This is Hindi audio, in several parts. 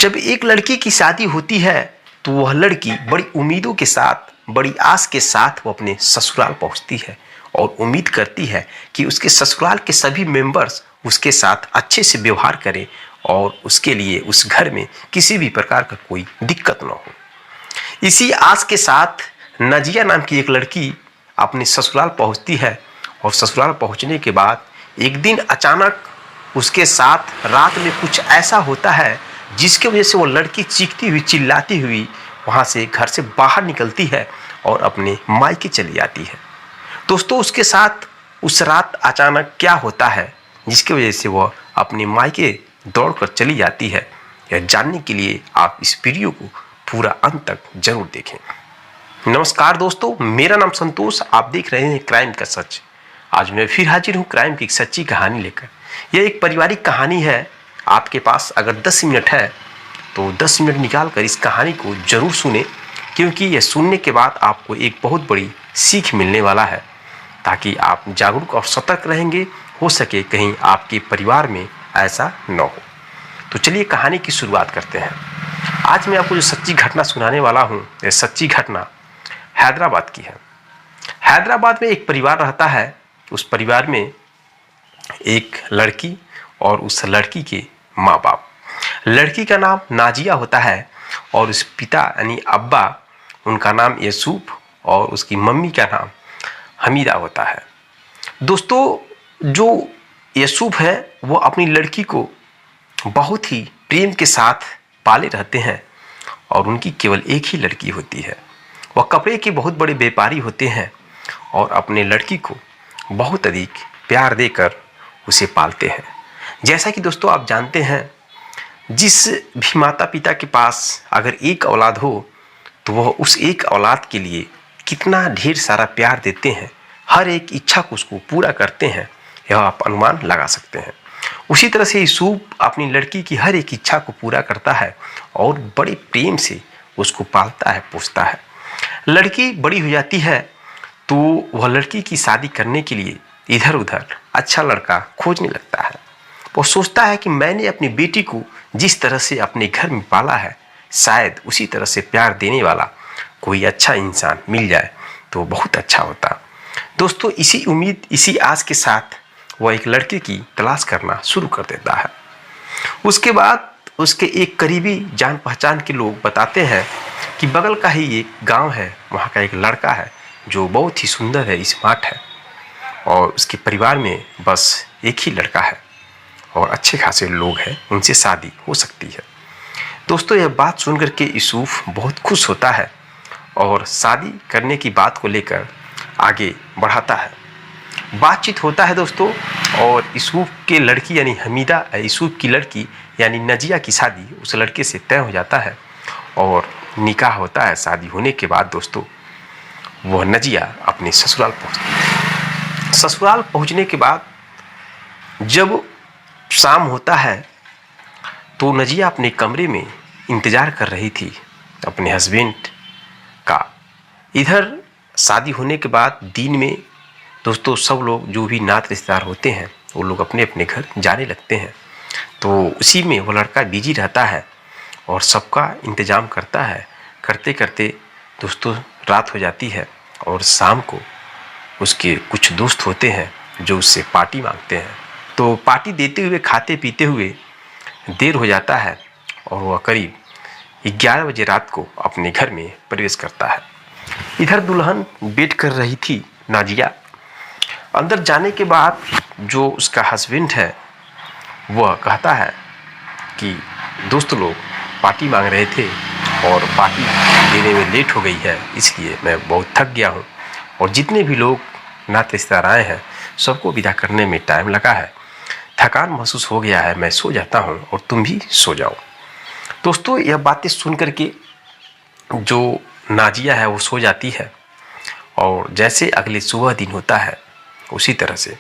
जब एक लड़की की शादी होती है तो वह लड़की बड़ी उम्मीदों के साथ, बड़ी आस के साथ वो अपने ससुराल पहुंचती है और उम्मीद करती है कि उसके ससुराल के सभी मेंबर्स उसके साथ अच्छे से व्यवहार करें और उसके लिए उस घर में किसी भी प्रकार का कोई दिक्कत न हो। इसी आस के साथ नजिया नाम की एक लड़की अपने ससुराल पहुंचती है और ससुराल पहुंचने के बाद एक दिन अचानक उसके साथ रात में कुछ ऐसा होता है जिसकी वजह से वो लड़की चीखती हुई, चिल्लाती हुई वहाँ से घर से बाहर निकलती है और अपने मायके चली आती है। दोस्तों, उसके साथ उस रात अचानक क्या होता है जिसकी वजह से वह अपने मायके दौड़कर चली जाती है, यह जानने के लिए आप इस वीडियो को पूरा अंत तक जरूर देखें। नमस्कार दोस्तों, मेरा नाम संतोष, आप देख रहे हैं क्राइम का सच। आज मैं फिर हाजिर हूँ क्राइम की एक सच्ची कहानी लेकर। यह एक पारिवारिक कहानी है। आपके पास अगर 10 मिनट है तो 10 मिनट निकाल कर इस कहानी को जरूर सुने, क्योंकि यह सुनने के बाद आपको एक बहुत बड़ी सीख मिलने वाला है, ताकि आप जागरूक और सतर्क रहेंगे। हो सके कहीं आपके परिवार में ऐसा न हो। तो चलिए कहानी की शुरुआत करते हैं। आज मैं आपको जो सच्ची घटना सुनाने वाला हूँ, यह सच्ची घटना हैदराबाद की है। हैदराबाद में एक परिवार रहता है। उस परिवार में एक लड़की और उस लड़की के माँ बाप। लड़की का नाम नाजिया होता है और उस पिता यानी अब्बा, उनका नाम यूसुफ और उसकी मम्मी का नाम हमीदा होता है। दोस्तों, जो यूसुफ है वो अपनी लड़की को बहुत ही प्रेम के साथ पाले रहते हैं और उनकी केवल एक ही लड़की होती है। वह कपड़े के बहुत बड़े व्यापारी होते हैं और अपने लड़की को बहुत अधिक प्यार देकर उसे पालते हैं। जैसा कि दोस्तों आप जानते हैं, जिस भी माता पिता के पास अगर एक औलाद हो तो वह उस एक औलाद के लिए कितना ढेर सारा प्यार देते हैं, हर एक इच्छा को उसको पूरा करते हैं, यह आप अनुमान लगा सकते हैं। उसी तरह से यूसुफ अपनी लड़की की हर एक इच्छा को पूरा करता है और बड़े प्रेम से उसको पालता है, पोसता है। लड़की बड़ी हो जाती है तो वह लड़की की शादी करने के लिए इधर उधर अच्छा लड़का खोजने लगता है। वो सोचता है कि मैंने अपनी बेटी को जिस तरह से अपने घर में पाला है, शायद उसी तरह से प्यार देने वाला कोई अच्छा इंसान मिल जाए तो बहुत अच्छा होता। दोस्तों, इसी उम्मीद, इसी आस के साथ वह एक लड़के की तलाश करना शुरू कर देता है। उसके बाद उसके एक करीबी जान पहचान के लोग बताते हैं कि बगल का ही एक गांव है, वहाँ का एक लड़का है जो बहुत ही सुंदर है, स्मार्ट है और उसके परिवार में बस एक ही लड़का है और अच्छे खासे लोग हैं, उनसे शादी हो सकती है। दोस्तों, यह बात सुनकर के यूसुफ बहुत खुश होता है और शादी करने की बात को लेकर आगे बढ़ाता है। बातचीत होता है दोस्तों, और यूसुफ के लड़की यानी हमीदा, यूसुफ की लड़की यानी नजिया की शादी उस लड़के से तय हो जाता है और निकाह होता है। शादी होने के बाद दोस्तों वह नजिया अपने ससुराल पहुंचती है। ससुराल पहुंचने के बाद जब शाम होता है तो नजिया अपने कमरे में इंतज़ार कर रही थी अपने हस्बैंड का। इधर शादी होने के बाद दिन में दोस्तों सब लोग, जो भी नात रिश्तेदार होते हैं, वो लोग अपने अपने घर जाने लगते हैं। तो उसी में वो लड़का बिजी रहता है और सबका इंतज़ाम करता है। करते करते दोस्तों रात हो जाती है और शाम को उसके कुछ दोस्त होते हैं जो उससे पार्टी मांगते हैं। तो पार्टी देते हुए, खाते पीते हुए देर हो जाता है और वह करीब 11 बजे रात को अपने घर में प्रवेश करता है। इधर दुल्हन वेट कर रही थी नाजिया। अंदर जाने के बाद जो उसका हस्बैंड है वह कहता है कि दोस्त लोग पार्टी मांग रहे थे और पार्टी देने में लेट हो गई है, इसलिए मैं बहुत थक गया हूँ और जितने भी लोग नाते रिश्तेदार आए हैं सबको विदा करने में टाइम लगा है, थकान महसूस हो गया है, मैं सो जाता हूँ और तुम भी सो जाओ। दोस्तों, यह बातें सुन करके जो नाजिया है वो सो जाती है और जैसे अगले सुबह दिन होता है उसी तरह से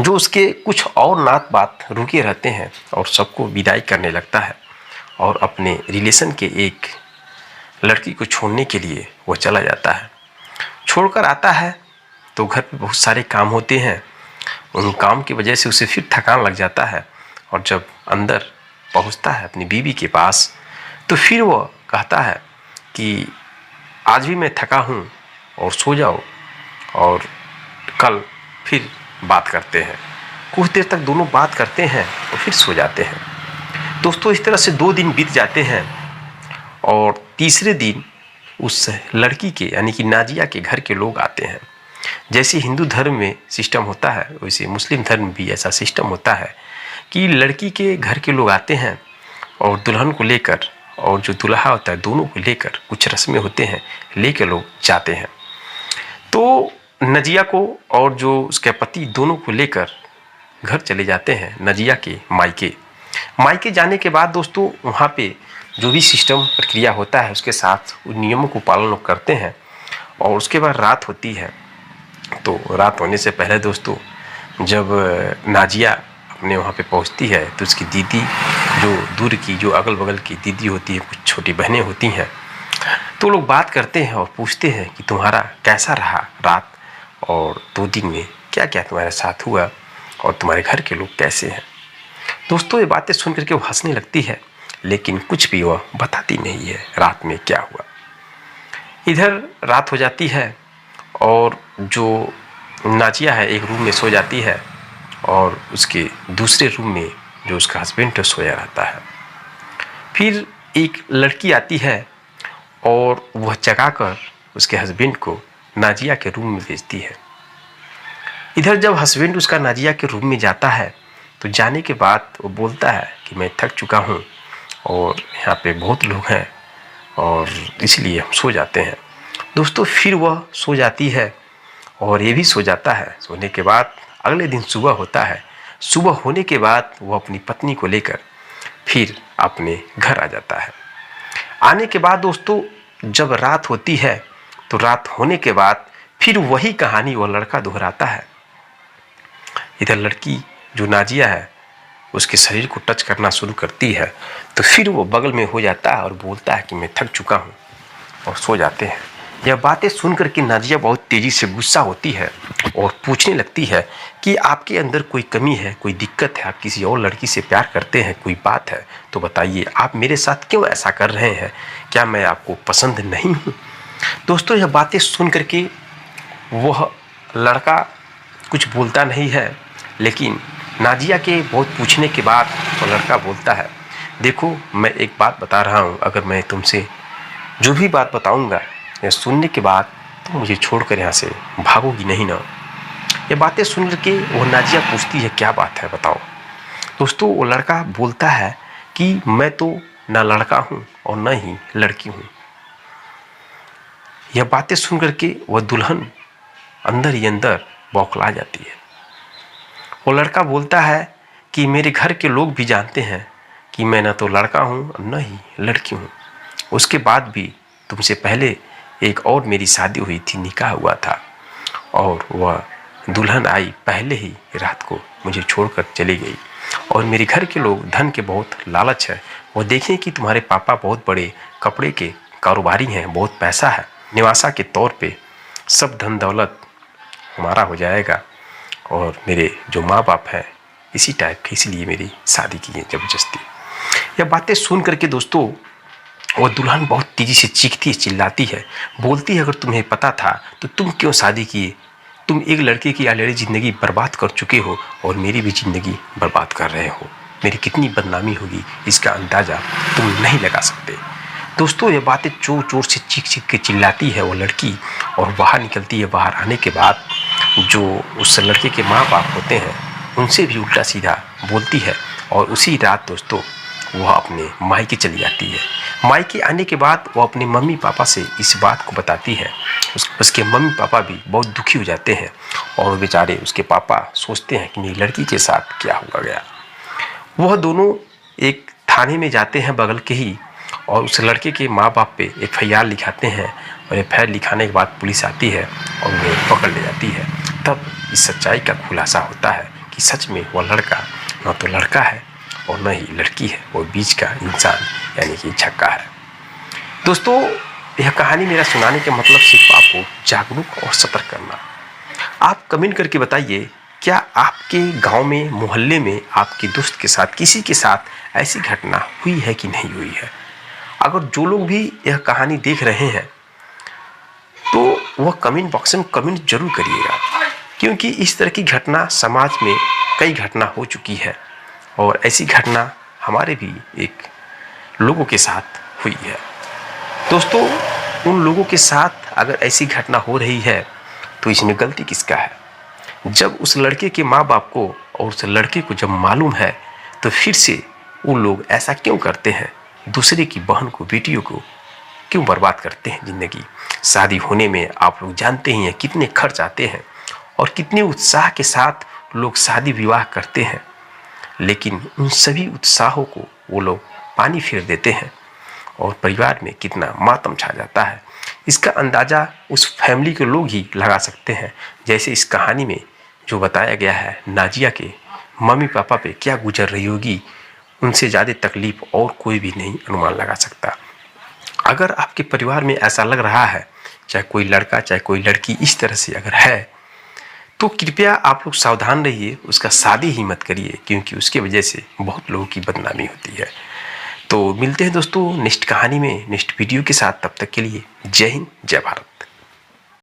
जो उसके कुछ और नात बात रुके रहते हैं और सबको विदाई करने लगता है और अपने रिलेशन के एक लड़की को छोड़ने के लिए वो चला जाता है। छोड़कर आता है तो घर पे बहुत सारे काम होते हैं, उन काम की वजह से उसे फिर थकान लग जाता है और जब अंदर पहुंचता है अपनी बीवी के पास, तो फिर वह कहता है कि आज भी मैं थका हूँ और सो जाओ और कल फिर बात करते हैं। कुछ देर तक दोनों बात करते हैं और फिर सो जाते हैं। दोस्तों, इस तरह से 2 दिन बीत जाते हैं और तीसरे दिन उस लड़की के यानी कि नाजिया के घर के लोग आते हैं। जैसे हिंदू धर्म में सिस्टम होता है वैसे मुस्लिम धर्म में भी ऐसा सिस्टम होता है कि लड़की के घर के लोग आते हैं और दुल्हन को लेकर और जो दुल्हा होता है दोनों को लेकर कुछ रस्में होते हैं, लेकर लोग जाते हैं। तो नजिया को और जो उसके पति दोनों को लेकर घर चले जाते हैं नजिया के मायके जाने के बाद दोस्तों वहाँ पे जो भी सिस्टम प्रक्रिया होता है उसके साथ उन नियमों को पालन लोग करते हैं। और उसके बाद रात होती है। तो रात होने से पहले दोस्तों जब नाजिया अपने वहाँ पे पहुँचती है तो उसकी दीदी, जो दूर की जो अगल बगल की दीदी होती है, कुछ छोटी बहनें होती हैं, तो लोग बात करते हैं और पूछते हैं कि तुम्हारा कैसा रहा रात और 2 दिन में क्या क्या तुम्हारे साथ हुआ और तुम्हारे घर के लोग कैसे हैं। दोस्तों, ये बातें सुन करके वो हंसने लगती है, लेकिन कुछ भी वह बताती नहीं है रात में क्या हुआ। इधर रात हो जाती है और जो नाजिया है एक रूम में सो जाती है और उसके दूसरे रूम में जो उसका हस्बैंड सोया रहता है। फिर एक लड़की आती है और वह जगाकर उसके हस्बैंड को नाजिया के रूम में भेजती है। इधर जब हस्बैंड उसका नाजिया के रूम में जाता है तो जाने के बाद वो बोलता है कि मैं थक चुका हूँ और यहाँ पे बहुत लोग हैं और इसलिए हम सो जाते हैं। दोस्तों, फिर वह सो जाती है और ये भी सो जाता है। सोने के बाद अगले दिन सुबह होता है। सुबह होने के बाद वह अपनी पत्नी को लेकर फिर अपने घर आ जाता है। आने के बाद दोस्तों जब रात होती है तो रात होने के बाद फिर वही कहानी वह लड़का दोहराता है। इधर लड़की जो नाजिया है उसके शरीर को टच करना शुरू करती है तो फिर वो बगल में हो जाता है और बोलता है कि मैं थक चुका हूँ और सो जाते हैं। यह बातें सुनकर के नाजिया बहुत तेज़ी से गुस्सा होती है और पूछने लगती है कि आपके अंदर कोई कमी है, कोई दिक्कत है, आप किसी और लड़की से प्यार करते हैं, कोई बात है तो बताइए, आप मेरे साथ क्यों ऐसा कर रहे हैं, क्या मैं आपको पसंद नहीं हूँ। दोस्तों, यह बातें सुन करके वह लड़का कुछ बोलता नहीं है, लेकिन नाजिया के बहुत पूछने के बाद वो लड़का बोलता है, देखो मैं एक बात बता रहा हूँ, अगर मैं तुमसे जो भी बात बताऊँगा यह सुनने के बाद तुम मुझे छोड़कर यहाँ से भागोगी नहीं ना। ये बातें सुन के वो नाजिया पूछती है, क्या बात है बताओ। दोस्तों, वो लड़का बोलता है कि मैं तो ना लड़का हूँ और न ही लड़की हूँ। यह बातें सुन करके वह दुल्हन अंदर ही अंदर बौखला जाती है। वो लड़का बोलता है कि मेरे घर के लोग भी जानते हैं कि मैं ना तो लड़का हूँ और न ही लड़की हूँ। उसके बाद भी तुमसे पहले एक और मेरी शादी हुई थी, निकाह हुआ था और वह दुल्हन आई पहले ही रात को मुझे छोड़कर चली गई। और मेरे घर के लोग धन के बहुत लालच है, वो देखें कि तुम्हारे पापा बहुत बड़े कपड़े के कारोबारी हैं, बहुत पैसा है, निवासा के तौर पे सब धन दौलत हमारा हो जाएगा और मेरे जो माँ बाप हैं इसी टाइप के, इसलिए मेरी शादी की है ज़बरदस्ती। यह बातें सुन करके दोस्तों वो दुल्हन बहुत तेज़ी से चीखती है, चिल्लाती है, बोलती है, अगर तुम्हें पता था तो तुम क्यों शादी किए, तुम एक लड़के की ऑलरेडी ज़िंदगी बर्बाद कर चुके हो और मेरी भी ज़िंदगी बर्बाद कर रहे हो, मेरी कितनी बदनामी होगी इसका अंदाज़ा तुम नहीं लगा सकते। दोस्तों, ये बातें जोर जोर से चीख के चिल्लाती है वो लड़की और बाहर निकलती है। बाहर आने के बाद जो उस लड़के के माँ बाप होते हैं उनसे भी उल्टा सीधा बोलती है और उसी रात दोस्तों वह अपने मायके चली जाती है। मायके आने के बाद वो अपने मम्मी पापा से इस बात को बताती है। उसके मम्मी पापा भी बहुत दुखी हो जाते हैं और बेचारे उसके पापा सोचते हैं कि मेरी लड़की के साथ क्या हुआ गया। वह दोनों एक थाने में जाते हैं बगल के ही और उस लड़के के माँ बाप पे FIR लिखाते हैं और FIR लिखाने के बाद पुलिस आती है और उन्हें पकड़ ले जाती है। तब इस सच्चाई का खुलासा होता है कि सच में वह लड़का न तो लड़का है और न ही लड़की है, वो बीच का इंसान यानी कि छक्का है। दोस्तों, यह कहानी मेरा सुनाने का मतलब सिर्फ आपको जागरूक और सतर्क करना। आप कमेंट करके बताइए क्या आपके गांव में, मोहल्ले में, आपके दोस्त के साथ, किसी के साथ ऐसी घटना हुई है कि नहीं हुई है? अगर जो लोग भी यह कहानी देख रहे हैं तो वह कमेंट बॉक्स में कमेंट जरूर करिएगा, क्योंकि इस तरह की घटना समाज में कई घटना हो चुकी है और ऐसी घटना हमारे भी एक लोगों के साथ हुई है। दोस्तों, उन लोगों के साथ अगर ऐसी घटना हो रही है तो इसमें गलती किसका है? जब उस लड़के के माँ बाप को और उस लड़के को जब मालूम है तो फिर से उन लोग ऐसा क्यों करते हैं? दूसरे की बहन को, बेटियों को क्यों बर्बाद करते हैं जिंदगी? शादी होने में आप लोग जानते ही हैं कितने खर्च आते हैं और कितने उत्साह के साथ लोग शादी विवाह करते हैं, लेकिन उन सभी उत्साहों को वो लोग पानी फेर देते हैं और परिवार में कितना मातम छा जाता है इसका अंदाज़ा उस फैमिली के लोग ही लगा सकते हैं। जैसे इस कहानी में जो बताया गया है, नाजिया के मम्मी पापा पे क्या गुजर रही होगी, उनसे ज़्यादा तकलीफ और कोई भी नहीं अनुमान लगा सकता। अगर आपके परिवार में ऐसा लग रहा है, चाहे कोई लड़का चाहे कोई लड़की इस तरह से अगर है, तो कृपया आप लोग सावधान रहिए, उसका शादी ही मत करिए, क्योंकि उसके वजह से बहुत लोगों की बदनामी होती है। तो मिलते हैं दोस्तों नेक्स्ट कहानी में, नेक्स्ट वीडियो के साथ। तब तक के लिए जय हिंद, जय भारत।